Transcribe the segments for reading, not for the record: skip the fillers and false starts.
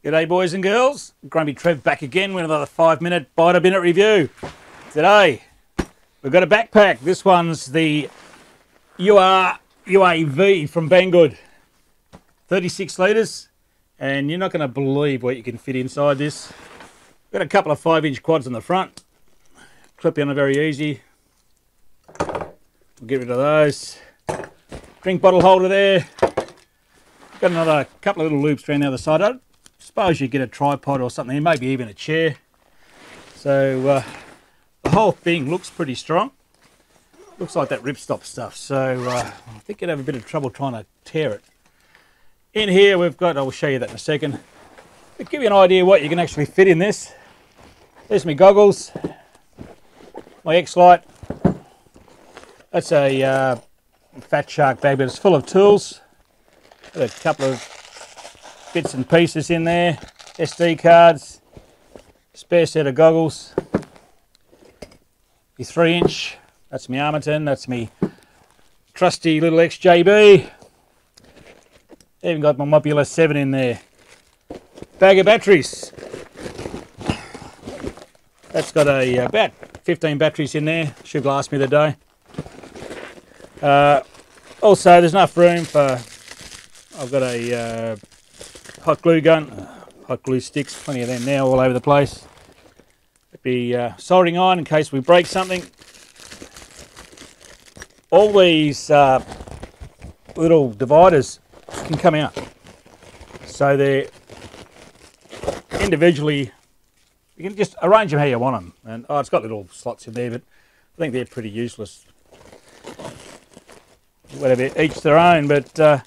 G'day boys and girls, Grumpy Trev back again with another 5-minute bite-a-minute review. Today we've got a backpack. This one's the URUAV from Banggood. 36 litres, and you're not going to believe what you can fit inside this. Got a couple of 5-inch quads on the front. Clip in very easy. We'll get rid of those. Drink bottle holder there. Got another couple of little loops around the other side. I suppose you get a tripod or something, maybe even a chair. So the whole thing looks pretty strong. Looks like that ripstop stuff, so I think you'd have a bit of trouble trying to tear it. In here we've got, I'll show you that in a second, to give you an idea what you can actually fit in this. There's my goggles, my X-Lite. That's a Fat Shark bag, but it's full of tools. Got a couple of bits and pieces in there, SD cards, spare set of goggles, your 3-inch, that's my Armaton, that's my trusty little XJB. Even got my UR7 in there. Bag of batteries. That's got about 15 batteries in there, should last me the day. Also, there's enough room for, I've got a hot glue gun, hot glue sticks, plenty of them now all over the place. Be soldering iron in case we break something. All these little dividers can come out, so they're individually, you can just arrange them how you want them. And it's got little slots in there, but I think they're pretty useless. Whatever, each their own, but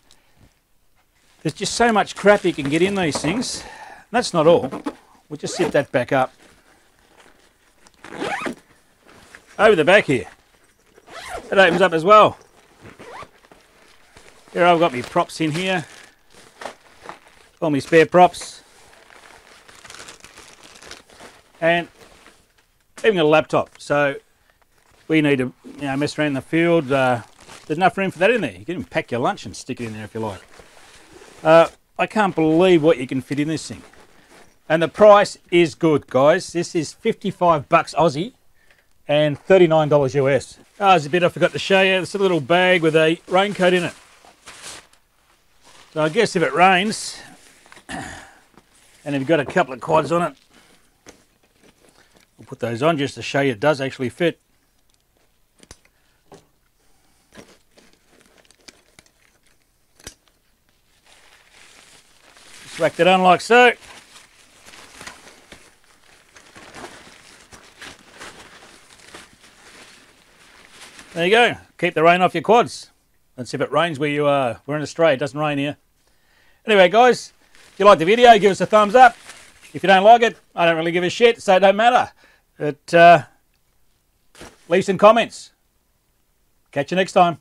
there's just so much crap you can get in these things. And that's not all. We'll just zip that back up. Over the back here, it opens up as well. Here I've got my props in here, all my spare props, and even got a laptop. So we need to, mess around in the field. There's enough room for that in there. You can even pack your lunch and stick it in there if you like. I can't believe what you can fit in this thing, and the price is good, guys. This is 55 bucks Aussie and $39 US. There's a bit I forgot to show you. It's a little bag with a raincoat in it. So I guess if it rains, and if you've got a couple of quads on it, we'll put those on just to show you it does actually fit. Just whack that on like so. There you go. Keep the rain off your quads. Let's see if it rains where you are. We're in Australia, it doesn't rain here. Anyway, guys, if you like the video, give us a thumbs up. If you don't like it, I don't really give a shit, so it don't matter. But leave some comments. Catch you next time.